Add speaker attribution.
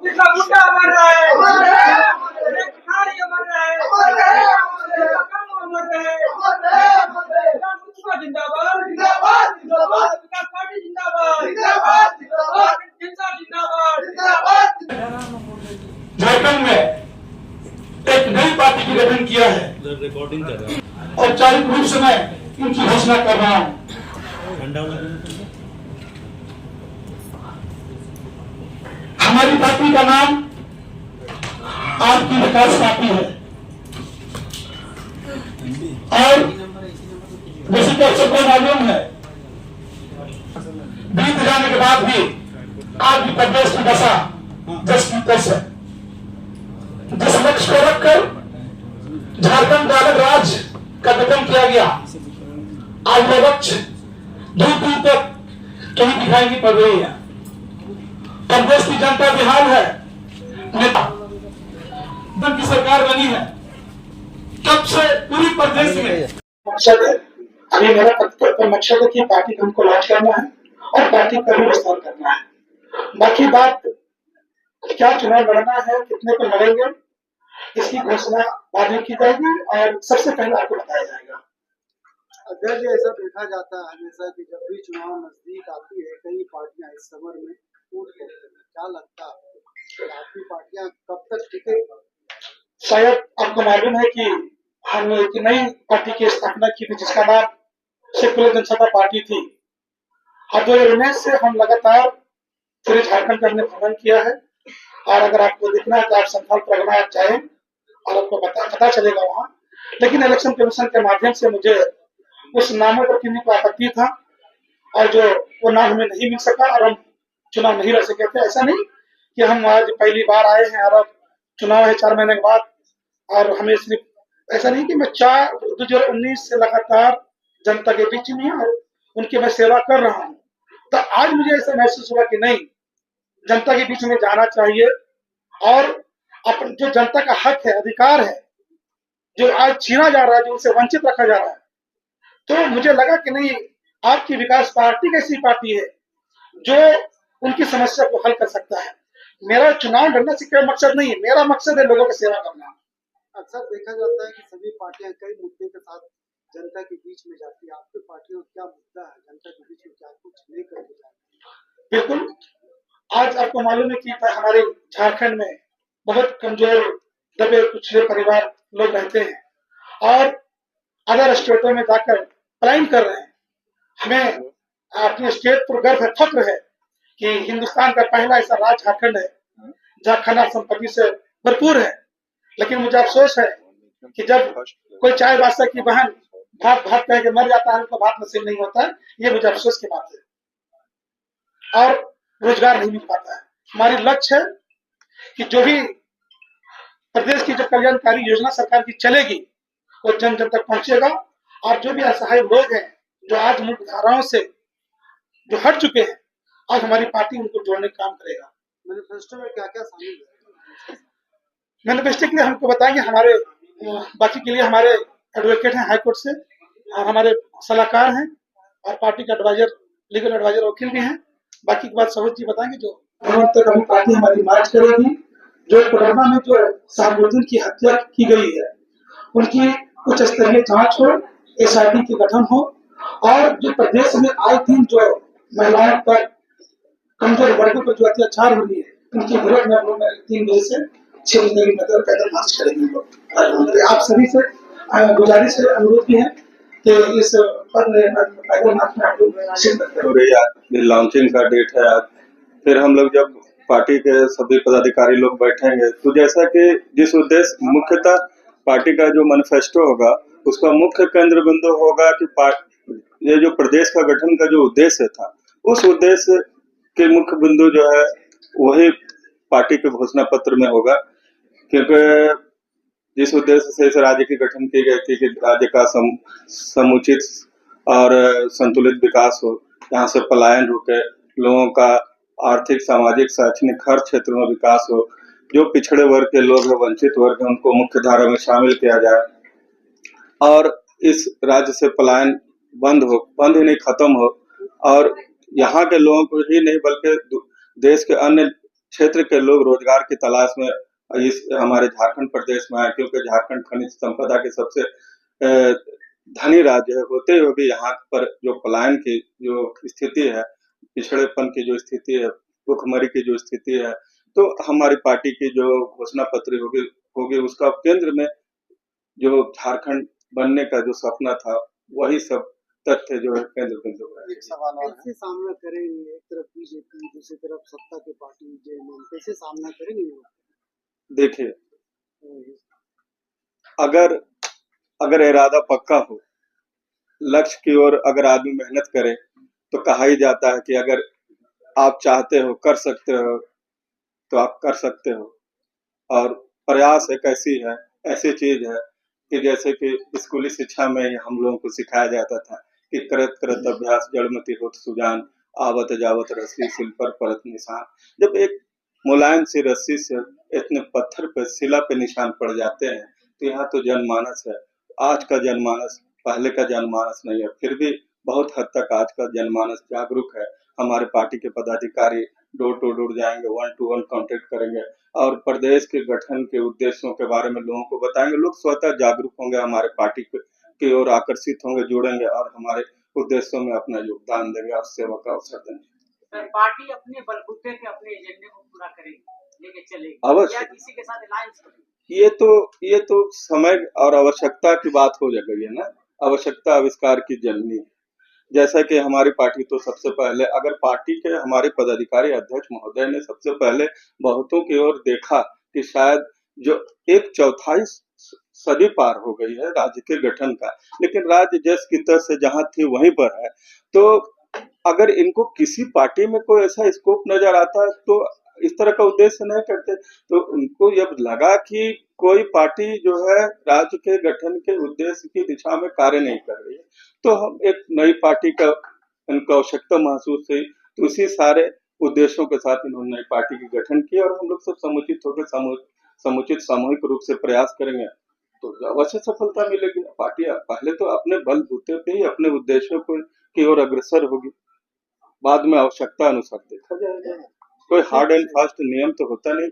Speaker 1: इसका मुद्दा अमर रहे, भिखारी अमर रहे, अमर रहे, जिंदाबाद, जिंदाबाद, जिंदाबाद, विकास पार्टी जिंदाबाद, जिंदाबाद, जिंदाबाद, जनता जिंदाबाद, जिंदाबाद।
Speaker 2: झारखंड में एक नई पार्टी की गठन किया है
Speaker 3: रिकॉर्डिंग कर रहा हूं।
Speaker 2: औपचारिक रूप से मैं इनकी घोषणा कर रहा हूं। हमारी पार्टी का नाम आपकी विकास पार्टी है और जैसे कि सबको मालूम है, बीत जाने के बाद भी आज भी प्रदेश की दशा जस की तस है। जिस लक्ष्य को रखकर झारखंड का अलग राज्य का गठन किया गया, आज वो लक्ष्य दूर दूर तक कहीं दिखाई नहीं पड़ रही है। प्रदेश की जनता बेहाल है, नेता दल की सरकार बनी है, तब से पूरी प्रदेश में मकसद है। अभी मेरा मकसद है कि पार्टी को हमको लॉन्च करना है और पार्टी का भी विस्तार करना है। बाकी बात क्या चुनाव लड़ना है, कितने को लड़ेंगे, इसकी घोषणा बाद में की जाएगी और सबसे पहले आपको बताया जाएगा।
Speaker 4: अध्यक्ष, ऐसा देखा जाता है हमेशा कि जब भी चुनाव नजदीक आती है कई पार्टियां इस समर में टूट पड़ती हैं। क्या लगता है आपकी पार्टियां कब तक टिकेगी?
Speaker 2: शायद आपको मालूम है कि हमने एक नई पार्टी की स्थापना की थी जिसका नाम सेकुलर जनता पार्टी थी। और 2019 से हम लगातार पूरे झारखंड का हमने भ्रमण किया है और अगर आपको देखना है तो आप संथाल परगना आप जाए और आपको पता चलेगा वहाँ। लेकिन इलेक्शन कमीशन के माध्यम से मुझे उस नामों पर किन्हीं को आपत्ति था और जो वो नाम हमें नहीं मिल सका और हम चुनाव नहीं लड़ सके थे। ऐसा नहीं कि हम आज पहली बार आए हैं और अब चुनाव है 4 महीने के बाद, और हमें सिर्फ ऐसा नहीं कि मैं 2019 से लगातार जनता के बीच में और उनकी मैं सेवा कर रहा हूँ। तो आज मुझे ऐसा महसूस हुआ कि नहीं, जनता के बीच में जाना चाहिए और अपन जो जनता का हक है, अधिकार है, जो आज छीना जा रहा है, जो उनसे वंचित रखा जा रहा है, तो मुझे लगा कि नहीं, आपकी विकास पार्टी एक ऐसी पार्टी है जो उनकी समस्या को हल कर सकता है। मेरा चुनाव लड़ने से कोई मकसद नहीं है, मेरा मकसद है लोगों की सेवा करना।
Speaker 4: अक्सर देखा जाता है कि सभी पार्टियां कई मुद्दे के साथ जनता के बीच में जाती है। आपकी पार्टी का क्या मुद्दा है जनता के बीच में, क्या कुछ लेकर के जाती है?
Speaker 2: बिल्कुल, आज आपको मालूम है कि हमारे झारखंड में बहुत कमजोर दबे पिछड़े परिवार लोग रहते हैं और अदर स्टेटों में जाकर पलायन कर रहे हैं। हमें अपने स्टेट पर गर्व है, फख्र है कि हिंदुस्तान का पहला ऐसा राज्य झारखंड है जहाँ खाना संपत्ति से भरपूर है। लेकिन मुझे अफसोस है कि जब कोई चाय बादशाह की बहन भात भात कह के मर जाता है तो भात नसीब नहीं होता है, ये मुझे अफसोस की बात है। और रोजगार नहीं मिल पाता है। हमारी लक्ष्य है कि जो भी प्रदेश की जो कल्याणकारी योजना सरकार की चलेगी वो जन जन तक पहुंचेगा और जो भी असहाय लोग हैं जो आज मुख्य धाराओं से जो हट चुके हैं, आज हमारी पार्टी उनको जोड़ने का काम करेगा।
Speaker 4: मैनिफेस्टो में क्या क्या शामिल है?
Speaker 2: मैनिफेस्टो के लिए हमको बताएंगे हमारे, बाकी के लिए हमारे एडवोकेट हैं हाईकोर्ट से और हमारे सलाहकार हैं और पार्टी के एडवाइजर, लीगल एडवाइजर वकील भी हैं। बाकी की बात सरोज जी बताएंगे। जो तक अभी पार्टी हमारी मार्च करेगी। जो कोडरमा में जो शाहबुद्दीन की हत्या की गई है उनकी उच्च स्तरीय जांच हो, SIT की गठन हो और जो प्रदेश में आए दिन जो महिलाओं पर, कमजोर वर्गों पर जो अत्याचार हो रही है उनके विरोध में हम लोग 3 बजे से 6 बजे तक पैदल मार्च करेंगे। आप सभी से गुजारिश है, अनुरोध भी है कि इस पैदल मार्च में आप लोग शिरकत करें।
Speaker 3: लॉन्चिंग का डेट है आज। फिर हम लोग जब पार्टी के सभी पदाधिकारी लोग बैठेंगे तो जैसा कि जिस उद्देश्य मुख्यतः पार्टी का जो मैनिफेस्टो होगा उसका मुख्य केंद्र बिंदु होगा कि ये जो प्रदेश का गठन का जो उद्देश्य था उस उद्देश्य के मुख्य बिंदु जो है वही पार्टी के घोषणा पत्र में होगा। क्योंकि जिस उद्देश्य से इस राज्य की गठन की गई थी कि राज्य का समुचित और संतुलित विकास हो, यहाँ से पलायन रुके, लोगों का आर्थिक, सामाजिक, शैक्षणिक हर क्षेत्र में विकास हो, जो पिछड़े वर्ग के लोग हैं, वंचित वर्ग हैं, उनको मुख्य धारा में शामिल किया जाए और इस राज्य से पलायन बंद ही नहीं खत्म हो और यहाँ के लोगों को ही नहीं बल्कि देश के अन्य क्षेत्र के लोग रोजगार की तलाश में इस हमारे झारखंड प्रदेश में आए, क्योंकि झारखंड खनिज संपदा के सबसे धनी राज्य है, होते हुए भी यहाँ पर जो पलायन की जो स्थिति है, पिछड़ेपन की जो स्थिति है, भुखमरी की जो स्थिति है, तो हमारी पार्टी की जो घोषणा पत्र होगी उसका केंद्र में जो झारखंड बनने का जो सपना था, वही सब तथ्य जो है केंद्र बिंदु है।
Speaker 4: एक सवाल और कैसे सामना करेंगे, एक तरफ बीजेपी दूसरी तरफ सत्ता की पार्टी जेएमएम, कैसे सामना करेंगे?
Speaker 3: देखिए, अगर इरादा पक्का हो, लक्ष्य की ओर अगर आदमी मेहनत करे, तो कहा ही जाता है कि अगर आप चाहते हो, कर सकते हो, तो आप कर सकते हो। और प्रयास एक ऐसी चीज है कि जैसे कि स्कूली शिक्षा में हम लोगों को सिखाया जाता था कि करत करत अभ्यास जड़मति होत सुजान, आवत जावत रस्सी सिल पर परत निशान। जब एक मुलायम सी रस्सी से इतने पत्थर पे शिला पे निशान पड़ जाते हैं, तो यहाँ तो जनमानस है। आज का जनमानस पहले का जनमानस नहीं है, फिर भी बहुत हद तक आज का जनमानस जागरूक है। हमारे पार्टी के पदाधिकारी डोर टू डोर जाएंगे, 1-to-1 कांटेक्ट करेंगे और प्रदेश के गठन के उद्देश्यों के बारे में लोगों को बताएंगे। लोग स्वतः जागरूक होंगे, हमारे पार्टी की ओर आकर्षित होंगे, जुड़ेंगे और हमारे उद्देश्यों में अपना योगदान देंगे और सेवा का अवसर देंगे।
Speaker 1: पार्टी अपने बलबूते पे अपने एजेंडे को पूरा करेगी, लेके चलेगी,
Speaker 3: अवश्य।
Speaker 1: या किसी के साथ अलायंस करेगी?
Speaker 3: ये तो समय और आवश्यकता की बात हो गई है ना। आवश्यकता आविष्कार की जननी है। जैसा कि हमारी पार्टी तो सबसे पहले, अगर पार्टी के हमारे पदाधिकारी अध्यक्ष महोदय ने सबसे पहले बहुतों की ओर देखा कि शायद जो 1/4 सदी पार हो गई है राज्य के गठन का, लेकिन राज्य जस की तस से जहां थी वहीं पर है, तो अगर इनको किसी पार्टी में कोई ऐसा स्कोप नजर आता तो इस तरह का उद्देश्य नहीं करते। तो उनको जब लगा कि कोई पार्टी जो है राज्य के गठन के उद्देश्य की दिशा में कार्य नहीं कर रही है, तो हम एक नई पार्टी का इनको आवश्यकता महसूस हुई, तो इसी सारे उद्देश्यों के साथ इन्होंने नई पार्टी की गठन किया और हम लोग सब समुचित होकर समुचित सामूहिक रूप से प्रयास करेंगे तो अवश्य सफलता मिलेगी। पार्टी पहले तो अपने बलबूते पे ही अपने उद्देश्यों की ओर अग्रसर होगी, बाद में आवश्यकता अनुसार देखा जाएगा। कोई हार्ड एंड फास्ट नियम तो होता नहीं।